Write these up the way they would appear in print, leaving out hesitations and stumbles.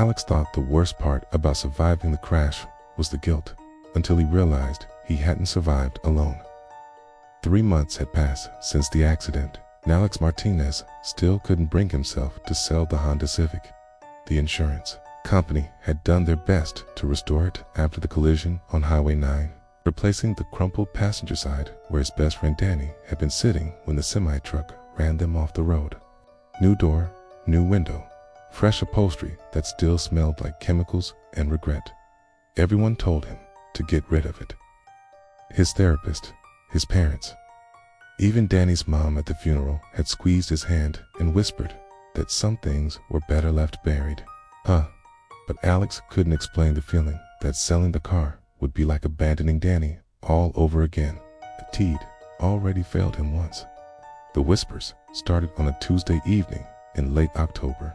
Alex thought the worst part about surviving the crash was the guilt, until he realized he hadn't survived alone. 3 months had passed since the accident, and Alex Martinez still couldn't bring himself to sell the Honda Civic. The insurance company had done their best to restore it after the collision on Highway 9, replacing the crumpled passenger side where his best friend Danny had been sitting when the semi-truck ran them off the road. New door, new window, fresh upholstery that still smelled like chemicals and regret. Everyone told him to get rid of it. His therapist, his parents. Even Danny's mom at the funeral had squeezed his hand and whispered that some things were better left buried. But Alex couldn't explain the feeling that selling the car would be like abandoning Danny all over again. Etched already failed him once. The whispers started on a Tuesday evening in late October.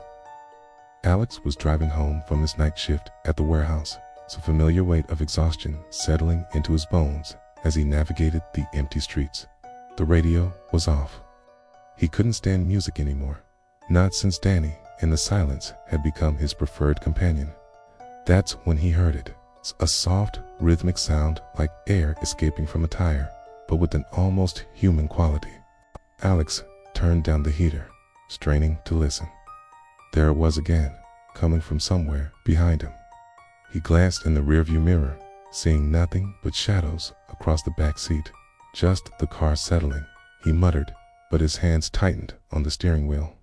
Alex was driving home from his night shift at the warehouse, a familiar weight of exhaustion settling into his bones as he navigated the empty streets. The radio was off. He couldn't stand music anymore, not since Danny in the silence had become his preferred companion. That's when he heard it, a soft, rhythmic sound like air escaping from a tire, but with an almost human quality. Alex turned down the heater, straining to listen. There it was again, coming from somewhere behind him. He glanced in the rearview mirror, seeing nothing but shadows across the back seat, just the car settling. He muttered, but his hands tightened on the steering wheel.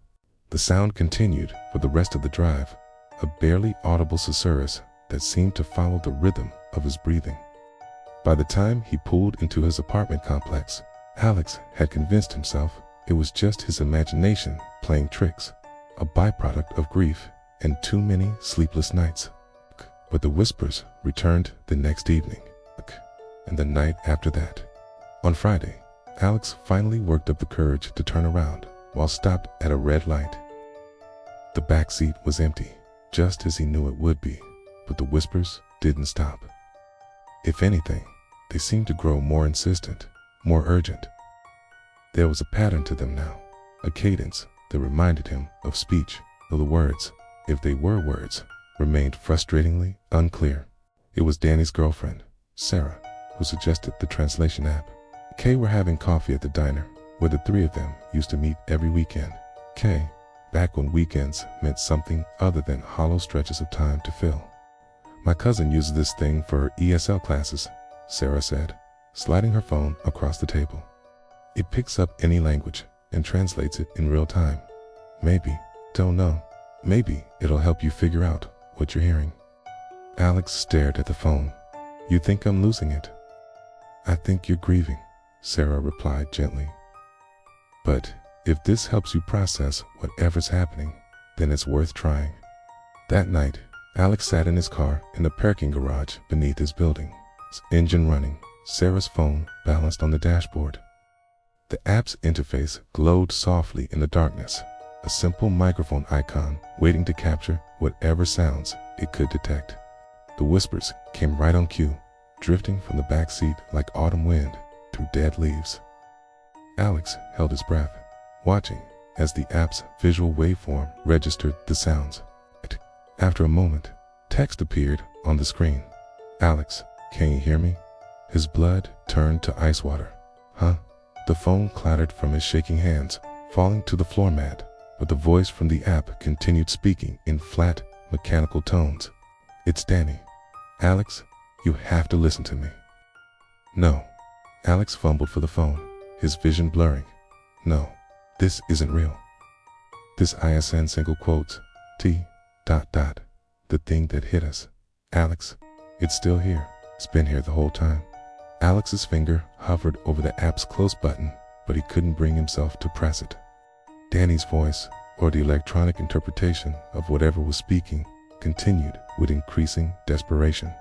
The sound continued for the rest of the drive, a barely audible susurrus that seemed to follow the rhythm of his breathing. By the time he pulled into his apartment complex, Alex had convinced himself it was just his imagination playing tricks, a byproduct of grief and too many sleepless nights. But the whispers returned the next evening, and the night after that. On Friday, Alex finally worked up the courage to turn around while stopped at a red light. The back seat was empty, just as he knew it would be, but the whispers didn't stop. If anything, they seemed to grow more insistent, more urgent. There was a pattern to them now, a cadence that reminded him of speech, though the words, if they were words, remained frustratingly unclear. It was Danny's girlfriend, Sarah, who suggested the translation app. Kay were having coffee at the diner, where the three of them used to meet every weekend. Kay, back when weekends meant something other than hollow stretches of time to fill. My cousin uses this thing for her ESL classes, Sarah said, sliding her phone across the table. It picks up any language and translates it in real time. Maybe, don't know, maybe it'll help you figure out what you're hearing. Alex stared at the phone. You think I'm losing it? I think you're grieving, Sarah replied gently. But if this helps you process whatever's happening, then it's worth trying. That night, Alex sat in his car in the parking garage beneath his building, his engine running, Sarah's phone balanced on the dashboard. The app's interface glowed softly in the darkness, a simple microphone icon waiting to capture whatever sounds it could detect. The whispers came right on cue, drifting from the back seat like autumn wind through dead leaves. Alex held his breath, watching as the app's visual waveform registered the sounds. After a moment, text appeared on the screen. Alex, can you hear me? His blood turned to ice water. Huh? The phone clattered from his shaking hands, falling to the floor mat, but the voice from the app continued speaking in flat, mechanical tones. It's Danny. Alex, you have to listen to me. No. Alex fumbled for the phone, his vision blurring. No, this isn't real. This ISN single quotes, T. ... The thing that hit us. Alex, it's still here. It's been here the whole time. Alex's finger hovered over the app's close button, but he couldn't bring himself to press it. Danny's voice, or the electronic interpretation of whatever was speaking, continued with increasing desperation.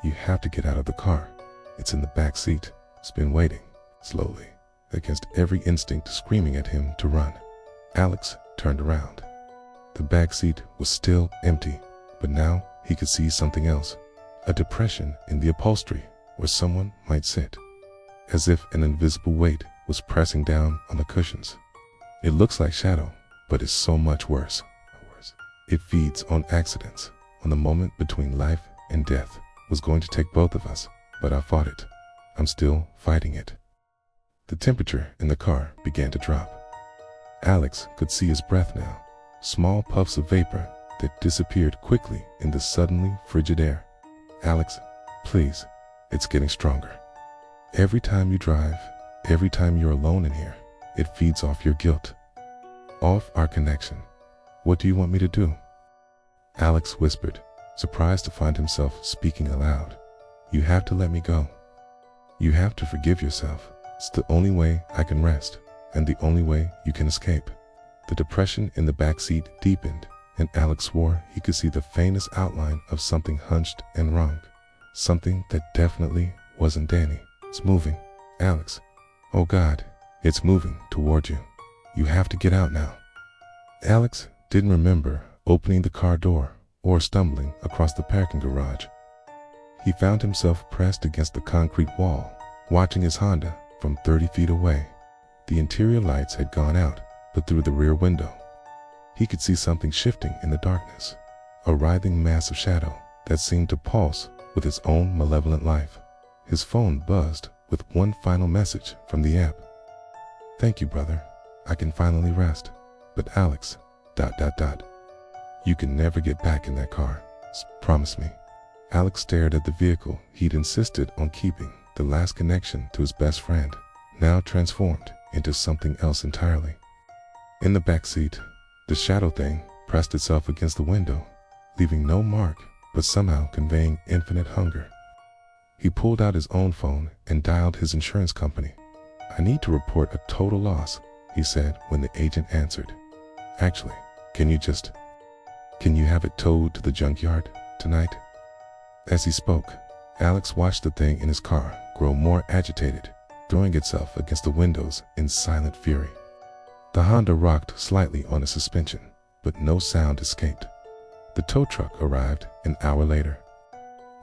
You have to get out of the car. It's in the back seat. It's been waiting, slowly, against every instinct screaming at him to run. Alex turned around. The back seat was still empty, but now he could see something else, a depression in the upholstery where someone might sit, as if an invisible weight was pressing down on the cushions. It looks like shadow, but it's so much worse. It feeds on accidents, on the moment between life and death was going to take both of us, but I fought it. I'm still fighting it. The temperature in the car began to drop. Alex could see his breath now, small puffs of vapor that disappeared quickly in the suddenly frigid air. Alex, please, it's getting stronger. Every time you drive, every time you're alone in here, it feeds off your guilt, off our connection. What do you want me to do? Alex whispered, surprised to find himself speaking aloud. You have to let me go. You have to forgive yourself. It's the only way I can rest, and the only way you can escape. The depression in the back seat deepened, and Alex swore he could see the faintest outline of something hunched and wrong. Something that definitely wasn't Danny. It's moving. Alex. Oh God, it's moving toward you. You have to get out now. Alex didn't remember opening the car door or stumbling across the parking garage. He found himself pressed against the concrete wall, watching his Honda from 30 feet away. The interior lights had gone out, but through the rear window, he could see something shifting in the darkness, a writhing mass of shadow that seemed to pulse with its own malevolent life. His phone buzzed with one final message from the app. Thank you, brother. I can finally rest. But Alex, ... You can never get back in that car. Promise me. Alex stared at the vehicle he'd insisted on keeping, the last connection to his best friend, now transformed into something else entirely. In the back seat, the shadow thing pressed itself against the window, leaving no mark but somehow conveying infinite hunger. He pulled out his own phone and dialed his insurance company. I need to report a total loss, he said when the agent answered. Actually, can you have it towed to the junkyard tonight? As he spoke, Alex watched the thing in his car grow more agitated, throwing itself against the windows in silent fury. The Honda rocked slightly on its suspension, but no sound escaped. The tow truck arrived an hour later.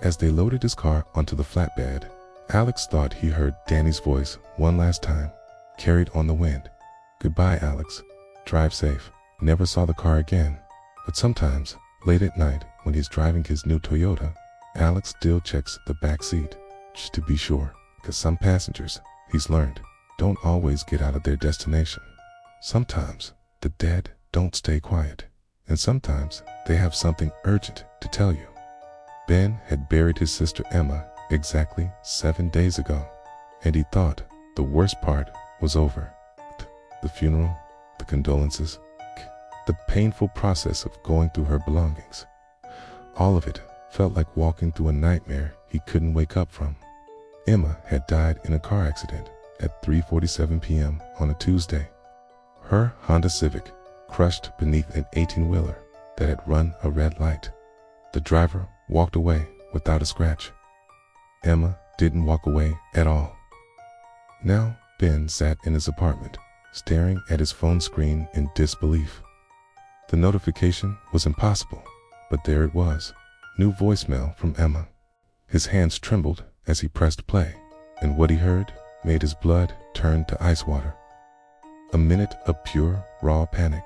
As they loaded his car onto the flatbed, Alex thought he heard Danny's voice one last time, carried on the wind. Goodbye, Alex. Drive safe. Never saw the car again. But sometimes, late at night, when he's driving his new Toyota, Alex still checks the back seat, just to be sure, because some passengers, he's learned, don't always get out of their destination. Sometimes, the dead don't stay quiet, and sometimes they have something urgent to tell you. Ben had buried his sister Emma exactly 7 days ago, and he thought the worst part was over. The funeral, the condolences, the painful process of going through her belongings. All of it felt like walking through a nightmare he couldn't wake up from. Emma had died in a car accident at 3:47 p.m. on a Tuesday. Her Honda Civic crushed beneath an 18-wheeler that had run a red light. The driver walked away without a scratch. Emma didn't walk away at all. Now Ben sat in his apartment, staring at his phone screen in disbelief. The notification was impossible, but there it was. New voicemail from Emma. His hands trembled as he pressed play, and what he heard made his blood turn to ice water. A minute of pure, raw panic,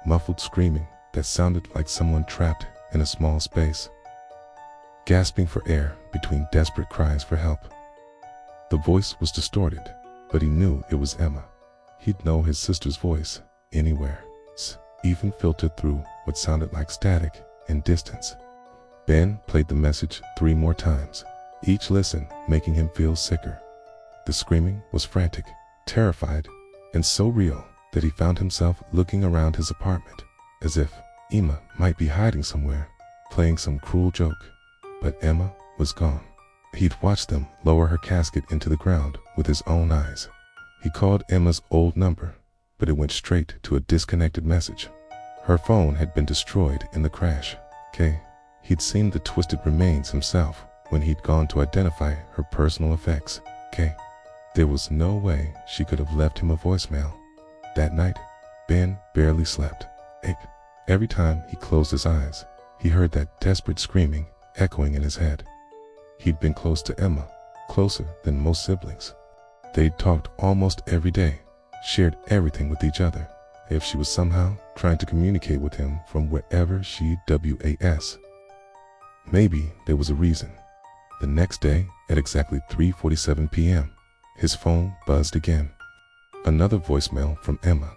muffled screaming that sounded like someone trapped in a small space, gasping for air between desperate cries for help. The voice was distorted, but he knew it was Emma. He'd know his sister's voice anywhere, even filtered through what sounded like static and distance. Ben played the message 3 more times, each listen making him feel sicker. The screaming was frantic, terrified, and so real that he found himself looking around his apartment, as if Emma might be hiding somewhere, playing some cruel joke. But Emma was gone. He'd watched them lower her casket into the ground with his own eyes. He called Emma's old number, but it went straight to a disconnected message. Her phone had been destroyed in the crash. He'd seen the twisted remains himself when he'd gone to identify her personal effects. There was no way she could have left him a voicemail. That night, Ben barely slept. Every time he closed his eyes, he heard that desperate screaming echoing in his head. He'd been close to Emma, closer than most siblings. They'd talked almost every day, shared everything with each other. If she was somehow trying to communicate with him from wherever she was, Maybe there was a reason. The next day, at exactly 3:47 p.m., his phone buzzed again. Another voicemail from Emma.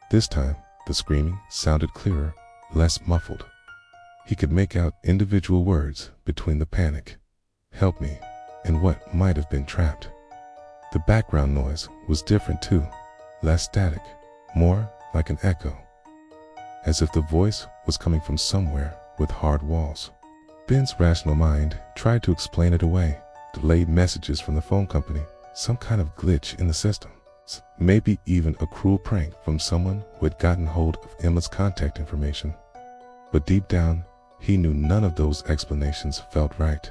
This time, the screaming sounded clearer, less muffled. He could make out individual words between the panic, "Help me," and what might have been trapped. The background noise was different too, less static, more like an echo, as if the voice was coming from somewhere with hard walls. Ben's rational mind tried to explain it away. Delayed messages from the phone company, some kind of glitch in the system, maybe even a cruel prank from someone who had gotten hold of Emma's contact information. But deep down, he knew none of those explanations felt right.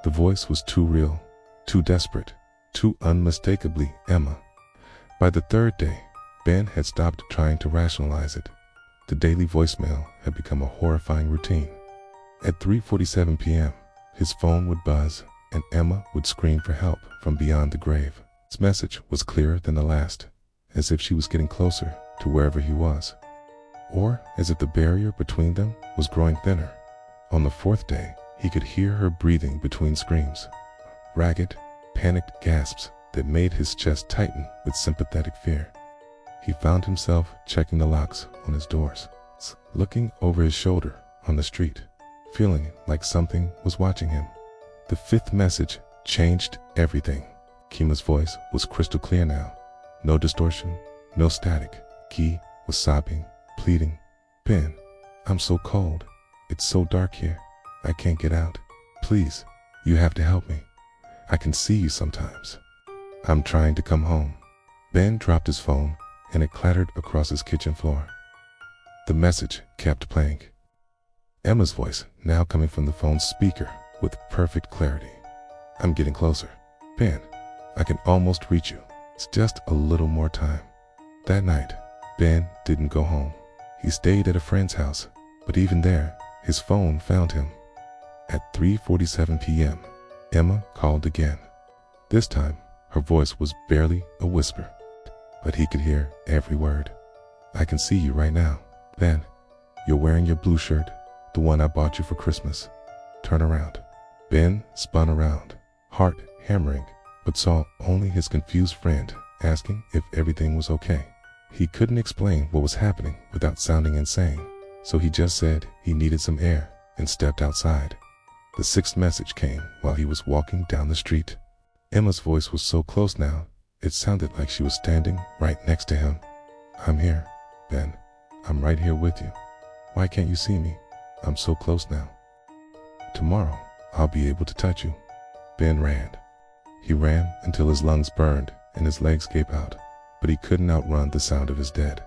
The voice was too real, too desperate, too unmistakably Emma. By the third day, Ben had stopped trying to rationalize it. The daily voicemail had become a horrifying routine. At 3:47 p.m., his phone would buzz and Emma would scream for help from beyond the grave. His message was clearer than the last, as if she was getting closer to wherever he was, or as if the barrier between them was growing thinner. On the fourth day, he could hear her breathing between screams, ragged, panicked gasps that made his chest tighten with sympathetic fear. He found himself checking the locks on his doors, looking over his shoulder on the street, feeling like something was watching him. The fifth message changed everything. Kima's voice was crystal clear now. No distortion, no static. Ki was sobbing, pleading, "Ben, I'm so cold. It's so dark here. I can't get out. Please, you have to help me. I can see you sometimes. I'm trying to come home." Ben dropped his phone and it clattered across his kitchen floor. The message kept playing. Emma's voice now coming from the phone's speaker with perfect clarity. "I'm getting closer. Ben, I can almost reach you. It's just a little more time." That night, Ben didn't go home. He stayed at a friend's house, but even there, his phone found him. At 3:47 p.m., Emma called again. This time, her voice was barely a whisper, but he could hear every word. "I can see you right now. Ben, you're wearing your blue shirt, the one I bought you for Christmas. Turn around." Ben spun around, heart hammering, but saw only his confused friend asking if everything was okay. He couldn't explain what was happening without sounding insane, so he just said he needed some air and stepped outside. The sixth message came while he was walking down the street. Emma's voice was so close now, it sounded like she was standing right next to him. "I'm here, Ben. I'm right here with you. Why can't you see me? I'm so close now. Tomorrow, I'll be able to touch you." Ben ran. He ran until his lungs burned and his legs gave out, but he couldn't outrun the sound of his dead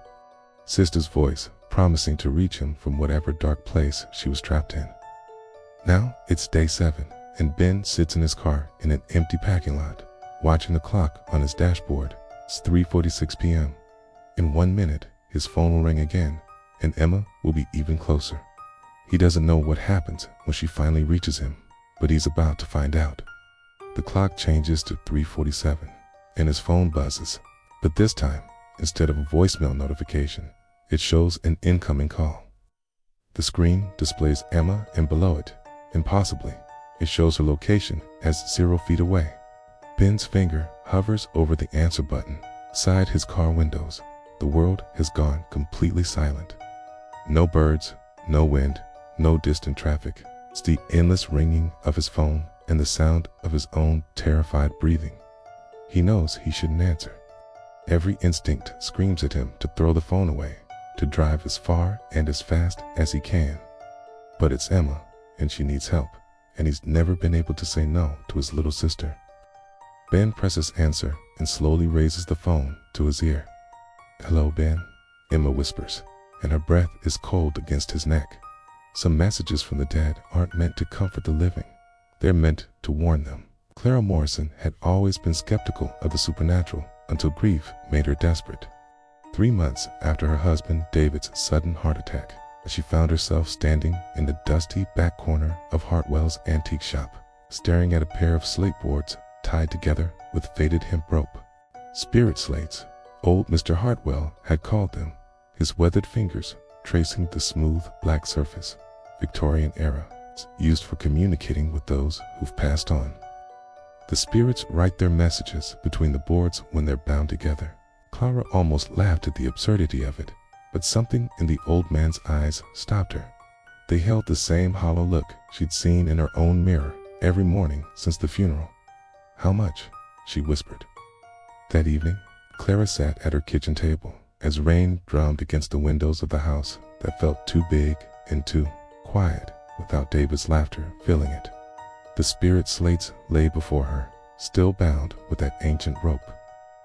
sister's voice promising to reach him from whatever dark place she was trapped in. Now it's day 7, and Ben sits in his car in an empty parking lot, watching the clock on his dashboard. It's 3:46 p.m. In 1 minute, his phone will ring again, and Emma will be even closer. He doesn't know what happens when she finally reaches him, but he's about to find out. The clock changes to 3:47, and his phone buzzes. But this time, instead of a voicemail notification, it shows an incoming call. The screen displays Emma, and below it, impossibly, it shows her location as 0 feet away. Ben's finger hovers over the answer button. Inside his car windows, the world has gone completely silent. No birds, no wind, no distant traffic. It's the endless ringing of his phone and the sound of his own terrified breathing. He knows he shouldn't answer. Every instinct screams at him to throw the phone away, to drive as far and as fast as he can. But it's Emma, and she needs help, and he's never been able to say no to his little sister. Ben presses answer and slowly raises the phone to his ear. "Hello, Ben," Emma whispers, and her breath is cold against his neck. Some messages from the dead aren't meant to comfort the living. They're meant to warn them. Clara Morrison had always been skeptical of the supernatural until grief made her desperate. 3 months after her husband David's sudden heart attack, she found herself standing in the dusty back corner of Hartwell's antique shop, staring at a pair of slate boards tied together with faded hemp rope. Spirit slates, old Mr. Hartwell had called them, his weathered fingers tracing the smooth black surface. Victorian era. used for communicating with those who've passed on. The spirits write their messages between the boards when they're bound together. Clara almost laughed at the absurdity of it, but something in the old man's eyes stopped her. They held the same hollow look she'd seen in her own mirror every morning since the funeral. "How much?" she whispered. That evening, Clara sat at her kitchen table as rain drummed against the windows of the house that felt too big and too quiet without David's laughter filling it. The spirit slates lay before her, still bound with that ancient rope.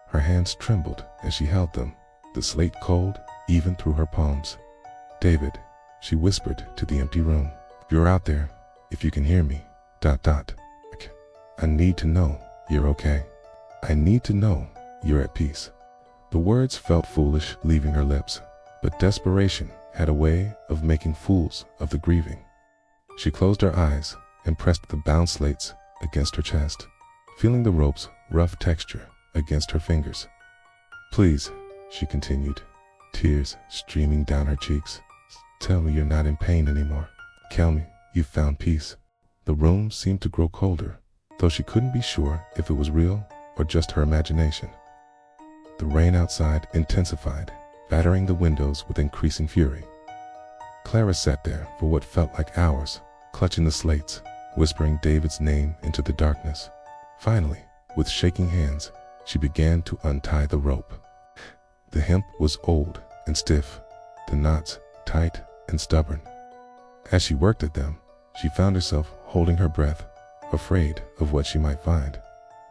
Her hands trembled as she held them, the slate cold even through her palms. "David," she whispered to the empty room, "if you're out there, if you can hear me, ... I need to know you're okay. I need to know you're at peace." The words felt foolish leaving her lips, but desperation had a way of making fools of the grieving. She closed her eyes and pressed the bound slates against her chest, feeling the rope's rough texture against her fingers. "Please," she continued, tears streaming down her cheeks, "tell me you're not in pain anymore. Tell me you've found peace." The room seemed to grow colder, though she couldn't be sure if it was real or just her imagination. The rain outside intensified, battering the windows with increasing fury. Clara sat there for what felt like hours, clutching the slates, whispering David's name into the darkness. Finally, with shaking hands, she began to untie the rope. The hemp was old and stiff, the knots tight and stubborn. As she worked at them, she found herself holding her breath, afraid of what she might find.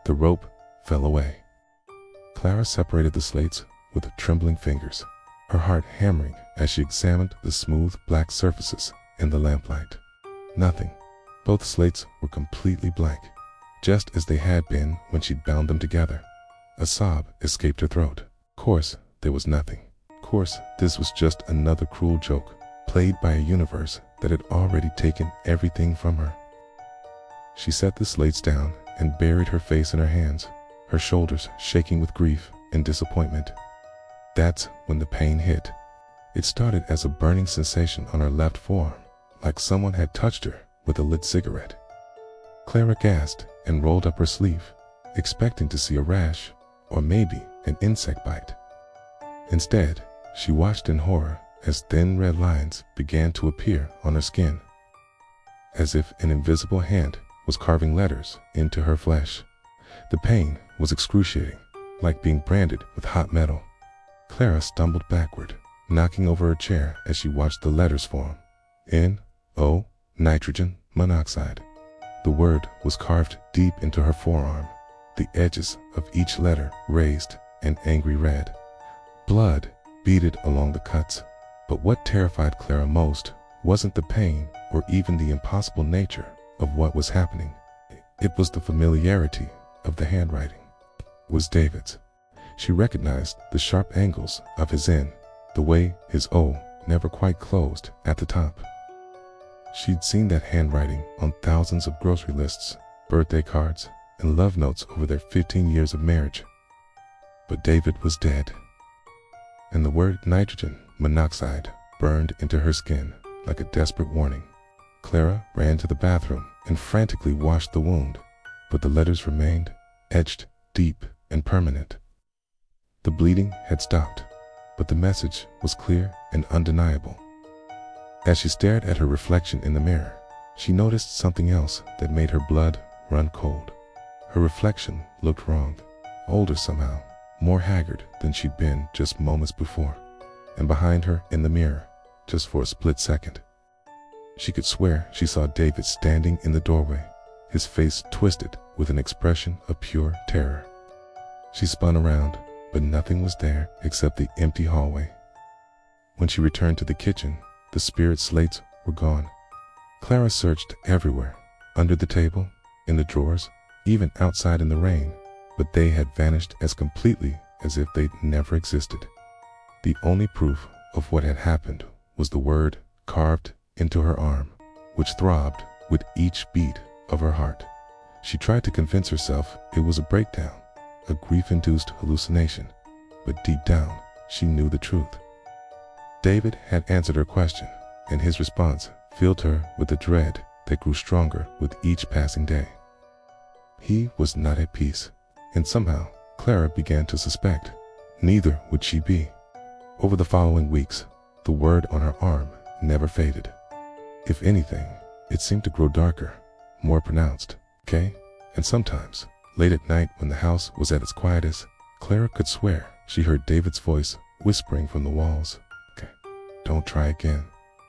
The rope fell away. Clara separated the slates with trembling fingers, her heart hammering as she examined the smooth black surfaces in the lamplight. Nothing. Both slates were completely blank, just as they had been when she'd bound them together. A sob escaped her throat. Of course, there was nothing. Of course, this was just another cruel joke, played by a universe that had already taken everything from her. She set the slates down and buried her face in her hands, her shoulders shaking with grief and disappointment. That's when the pain hit. It started as a burning sensation on her left forearm, like someone had touched her with a lit cigarette. Clara gasped and rolled up her sleeve, expecting to see a rash or maybe an insect bite. Instead, she watched in horror as thin red lines began to appear on her skin, as if an invisible hand was carving letters into her flesh. The pain was excruciating, like being branded with hot metal. Clara stumbled backward, knocking over her chair as she watched the letters form. N-O, nitrogen monoxide. The word was carved deep into her forearm, the edges of each letter raised an angry red. Blood beaded along the cuts, but what terrified Clara most wasn't the pain or even the impossible nature of what was happening. It was the familiarity of the handwriting. It was David's. She recognized the sharp angles of his N, the way his O never quite closed at the top. She'd seen that handwriting on thousands of grocery lists, birthday cards, and love notes over their 15 years of marriage. But David was dead, and the word nitrogen monoxide burned into her skin like a desperate warning. Clara ran to the bathroom and frantically washed the wound, but the letters remained etched deep and permanent. The bleeding had stopped, but the message was clear and undeniable. As she stared at her reflection in the mirror, she noticed something else that made her blood run cold. Her reflection looked wrong, older somehow, more haggard than she'd been just moments before, and behind her in the mirror, just for a split second, she could swear she saw David standing in the doorway, his face twisted with an expression of pure terror. She spun around, but nothing was there except the empty hallway. When she returned to the kitchen, the spirit slates were gone. Clara searched everywhere, under the table, in the drawers, even outside in the rain, but they had vanished as completely as if they'd never existed. The only proof of what had happened was the word carved into her arm, which throbbed with each beat of her heart. She tried to convince herself it was a breakdown, a grief-induced hallucination, but deep down, she knew the truth. David had answered her question, and his response filled her with the dread that grew stronger with each passing day. He was not at peace, and somehow Clara began to suspect. Neither would she be. Over the following weeks, the word on her arm never faded. If anything, it seemed to grow darker, more pronounced, okay? And sometimes, late at night when the house was at its quietest, Clara could swear she heard David's voice whispering from the walls. Okay, don't try again.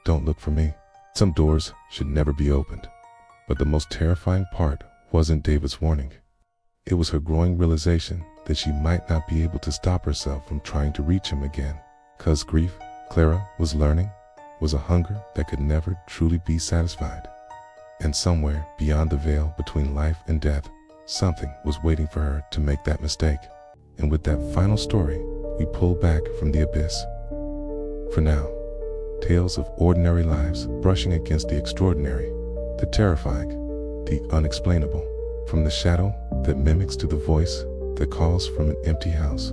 Don't look for me. Some doors should never be opened. But the most terrifying part wasn't David's warning. It was her growing realization that she might not be able to stop herself from trying to reach him again. 'Cause grief, Clara was learning, was a hunger that could never truly be satisfied. And somewhere beyond the veil between life and death, something was waiting for her to make that mistake. And with that final story, we pull back from the abyss. For now, tales of ordinary lives brushing against the extraordinary, the terrifying, the unexplainable, from the shadow that mimics to the voice that calls from an empty house.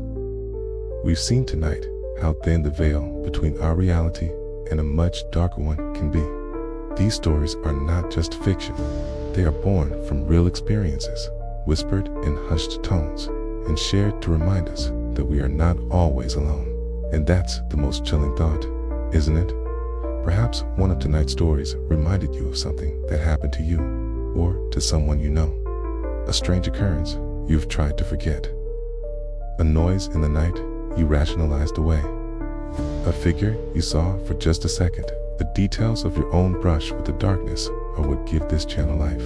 We've seen tonight how thin the veil between our reality and a much darker one can be. These stories are not just fiction. They are born from real experiences, whispered in hushed tones, and shared to remind us that we are not always alone. And that's the most chilling thought, isn't it? Perhaps one of tonight's stories reminded you of something that happened to you, or to someone you know. A strange occurrence you've tried to forget. A noise in the night you rationalized away. A figure you saw for just a second. The details of your own brush with the darkness are what give this channel life.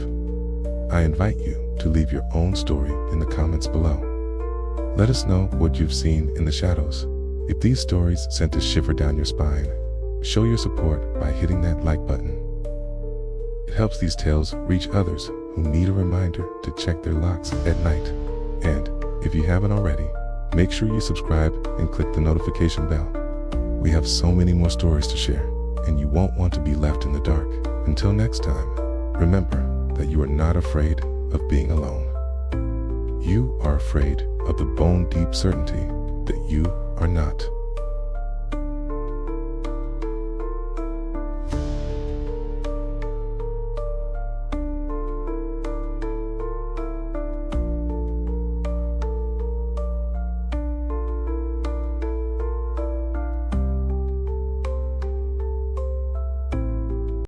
I invite you to leave your own story in the comments below. Let us know what you've seen in the shadows. If these stories sent a shiver down your spine, show your support by hitting that like button. It helps these tales reach others who need a reminder to check their locks at night. And if you haven't already, make sure you subscribe and click the notification bell. We have so many more stories to share, and you won't want to be left in the dark. Until next time, remember that you are not afraid of being alone. You are afraid of the bone-deep certainty that you are not.